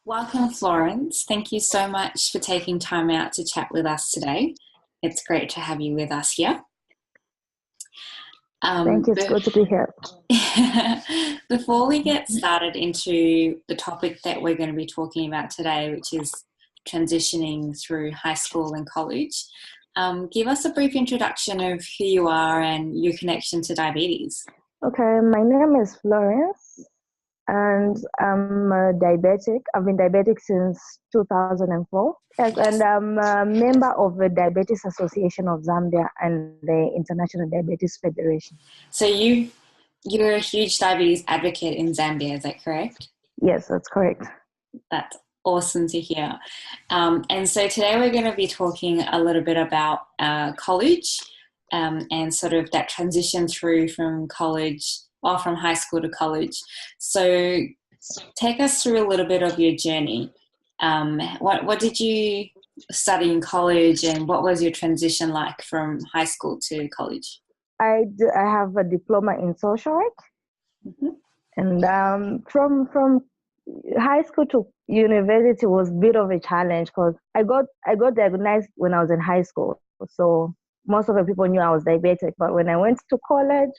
Welcome, Florence. Thank you so much for taking time out to chat with us today. It's great to have you with us here. Thank you. It's But good to be here. before we get started into the topic that we're going to be talking about today, which is transitioning through high school and college, give us a brief introduction of who you are and your connection to diabetes. Okay, my name is Florence, and I'm a diabetic. I've been diabetic since 2004. Yes, and I'm a member of the Diabetes Association of Zambia and the International Diabetes Federation. So you're a huge diabetes advocate in Zambia, is that correct? Yes, that's correct. That's awesome to hear. And so today we're going to be talking a little bit about college and sort of that transition through from college or from high school to college. So take us through a little bit of your journey. What did you study in college, and what was your transition like from high school to college? I have a diploma in social work, Mm-hmm. and from high school to university was a bit of a challenge because I got diagnosed when I was in high school. So most of the people knew I was diabetic, but when I went to college,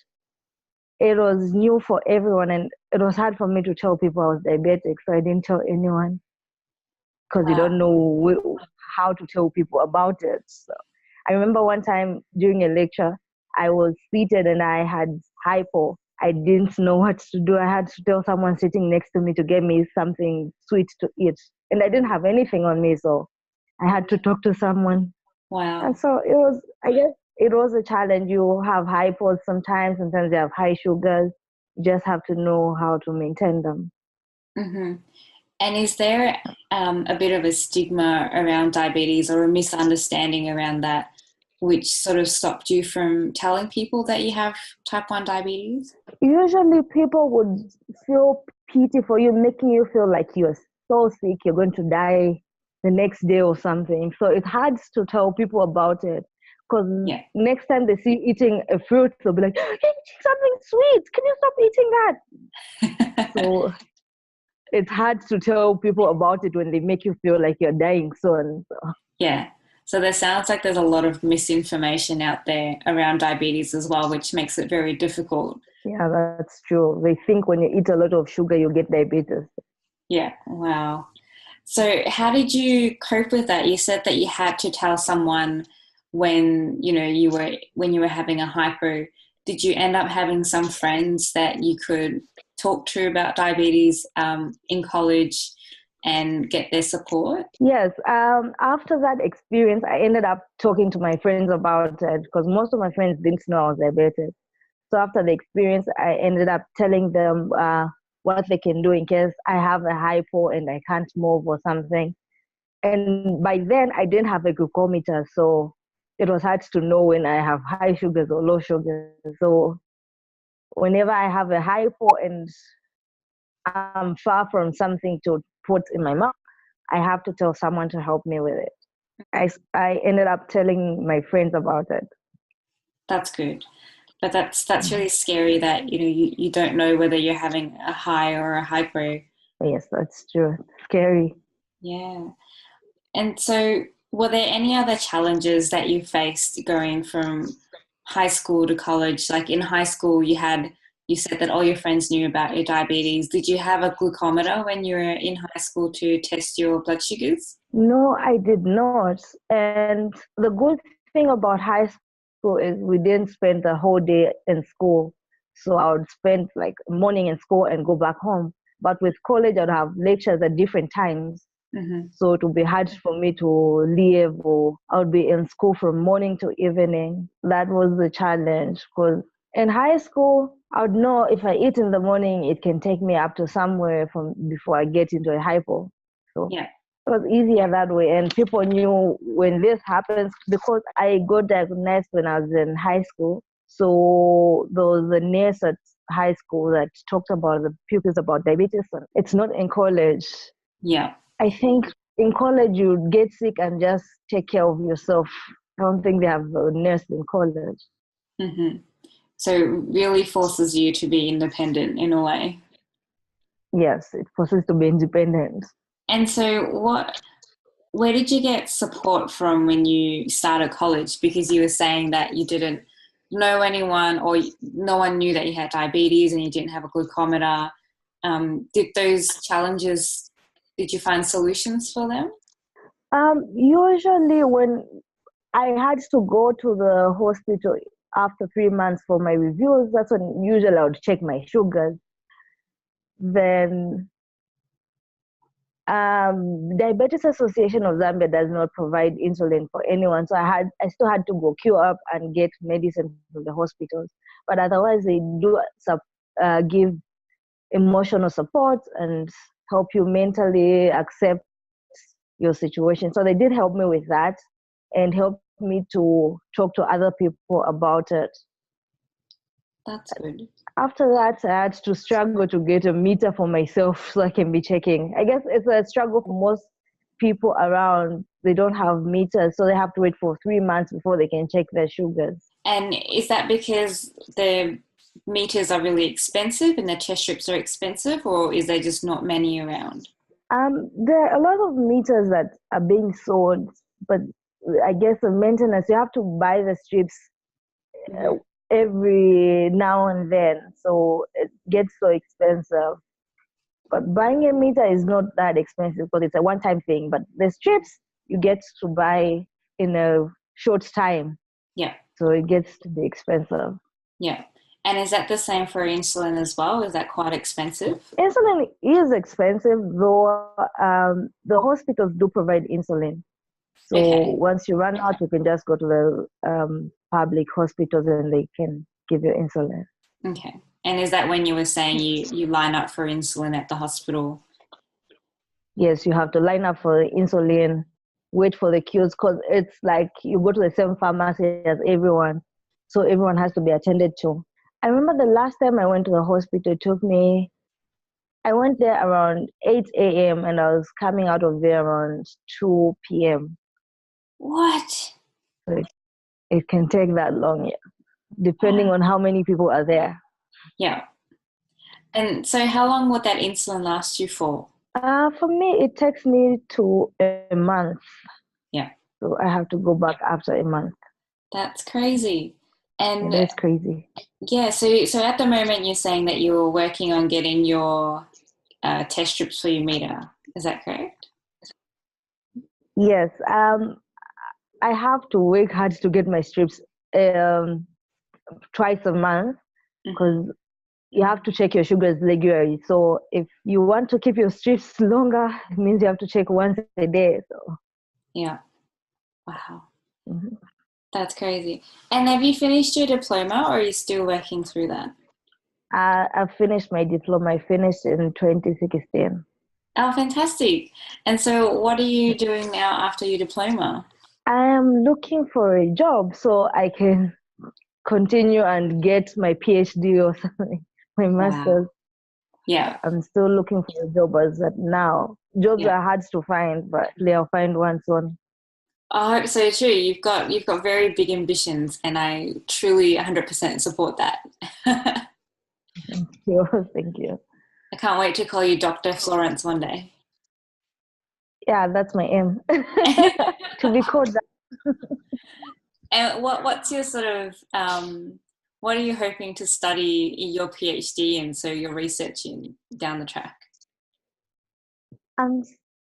it was new for everyone, and it was hard for me to tell people I was diabetic. So I didn't tell anyone because you Wow. don't know how to tell people about it. So I remember one time during a lecture, I was seated and I had hypo. I didn't know what to do. I had to tell someone sitting next to me to get me something sweet to eat. And I didn't have anything on me, so I had to talk to someone. And Wow. so it was, I guess it was a challenge. You have hypos sometimes you have high sugars. You just have to know how to maintain them. Mm-hmm. And is there a bit of a stigma around diabetes or a misunderstanding around that, which sort of stopped you from telling people that you have type 1 diabetes? Usually people would feel pity for you, making you feel like you're so sick, you're going to die the next day or something. So it's hard to tell people about it because Yeah. next time they see you eating a fruit, they'll be like, "You're eating something sweet. Can you stop eating that?" So it's hard to tell people about it when they make you feel like you're dying soon. So, Yeah. So there sounds like there's a lot of misinformation out there around diabetes as well, which makes it very difficult. yeah, that's true. They think when you eat a lot of sugar, you get diabetes. Yeah. Wow. So how did you cope with that? You said that you had to tell someone when, you were having a hypo. Did you end up having some friends that you could talk to about diabetes in college and get their support? Yes, after that experience, I ended up talking to my friends about it because most of my friends didn't know I was diabetic. So after the experience, I ended up telling them what they can do in case I have a hypo and I can't move or something. And by then, I didn't have a glucometer, so it was hard to know when I have high sugars or low sugars. So whenever I have a hypo and I'm far from something to put in my mouth, I have to tell someone to help me with it. I ended up telling my friends about it. That's good. But that's really scary that, you don't know whether you're having a high or a hypo. Yes, that's true. Scary. Yeah. And so were there any other challenges that you faced going from high school to college? Like in high school, you said that all your friends knew about your diabetes. Did you have a glucometer when you were in high school to test your blood sugars? No, I did not. And the good thing about high school is we didn't spend the whole day in school. So I would spend like morning in school and go back home. But with college, I'd have lectures at different times. Mm-hmm. So it would be hard for me to leave, or I would be in school from morning to evening. That was the challenge because in high school, I would know if I eat in the morning, it can take me up to somewhere from before I get into a hypo. So Yeah. it was easier that way. And people knew when this happens because I got diagnosed when I was in high school. So there was a nurse at high school that talked about the pupils about diabetes. And it's not in college. Yeah. I think in college you get sick and just take care of yourself. I don't think they have a nurse in college. Mm-hmm. So it really forces you to be independent in a way. Yes, it forces to be independent. And so where did you get support from when you started college? Because you were saying that you didn't know anyone or no one knew that you had diabetes and you didn't have a glucometer. Did those challenges, did you find solutions for them? Usually when I had to go to the hospital after 3 months for my reviews, that's when usually I would check my sugars. Then Diabetes Association of Zambia does not provide insulin for anyone, so I still had to go queue up and get medicine from the hospitals. But otherwise, they do give emotional support and help you mentally accept your situation. So they did help me with that and helped me to talk to other people about it. That's good. After that, I had to struggle to get a meter for myself so I can be checking. I guess it's a struggle for most people around. They don't have meters, so they have to wait for 3 months before they can check their sugars. And is that because the meters are really expensive and the test strips are expensive, or is there just not many around? There are a lot of meters that are being sold, but I guess the maintenance, you have to buy the strips every now and then, so it gets so expensive. But buying a meter is not that expensive because it's a one-time thing. But the strips you get to buy in a short time, Yeah. so it gets to be expensive. Yeah. And is that the same for insulin as well? Is that quite expensive? Insulin is expensive, though the hospitals do provide insulin. So once you run out, you can just go to the public hospitals and they can give you insulin. Okay. And is that when you were saying you line up for insulin at the hospital? Yes, you have to line up for insulin, wait for the queues, because it's like you go to the same pharmacy as everyone. So everyone has to be attended to. I remember the last time I went to the hospital, I went there around 8 a.m. and I was coming out of there around 2 p.m. What? So it can take that long, yeah, depending on how many people are there. Yeah. And so how long would that insulin last you for? For me, it takes me to a month. Yeah. So I have to go back after a month. That's crazy. And it is crazy. Yeah, so at the moment you're saying that you're working on getting your test strips for your meter. Is that correct? Yes. I have to work hard to get my strips twice a month because you have to check your sugars regularly. So if you want to keep your strips longer, it means you have to check once a day. So yeah. Wow. Mm-hmm. That's crazy. And have you finished your diploma or are you still working through that? I've finished my diploma. I finished in 2016. Oh, fantastic. And so what are you doing now after your diploma? I am looking for a job so I can continue and get my PhD or something, my master's. Wow. Yeah. I'm still looking for a job as of now. Jobs are hard to find, but I'll find one soon. I hope so too. You've got very big ambitions, and I truly 100% support that. Thank you. Thank you. I can't wait to call you Dr. Florence one day. Yeah, that's my aim. To be called that. And what's your sort of what are you hoping to study your PhD in? So you're researching down the track.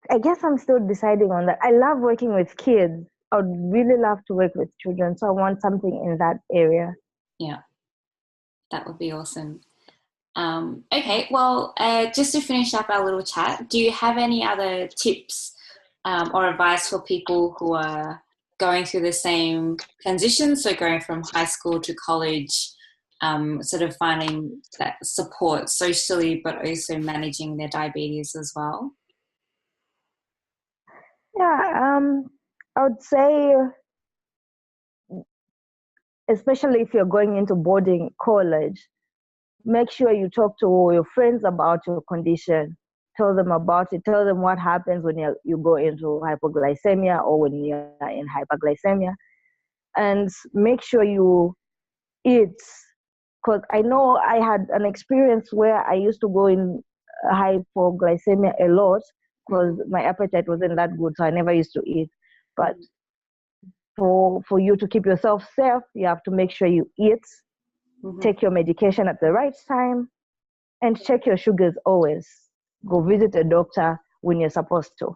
I guess I'm still deciding on that. I love working with kids. I would really love to work with children. So I want something in that area. Yeah, that would be awesome. Okay, well, just to finish up our little chat, do you have any other tips or advice for people who are going through the same transition, so going from high school to college, sort of finding that support socially, but also managing their diabetes as well? Yeah, I would say, especially if you're going into boarding college, make sure you talk to your friends about your condition. Tell them about it. Tell them what happens when you go into hypoglycemia or when you're in hyperglycemia. And make sure you eat. Because I know I had an experience where I used to go in hypoglycemia a lot. because my appetite wasn't that good, so I never used to eat. But for you to keep yourself safe, you have to make sure you eat, take your medication at the right time, and check your sugars always. Go visit a doctor when you're supposed to.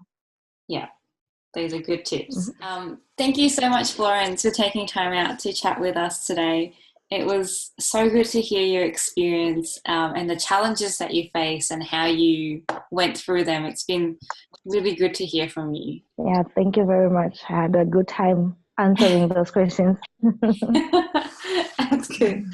Yeah, those are good tips. Thank you so much, Florence, for taking time out to chat with us today. It was so good to hear your experience and the challenges that you face and how you went through them. It's been really good to hear from you. Yeah, thank you very much. I had a good time answering those questions. That's good.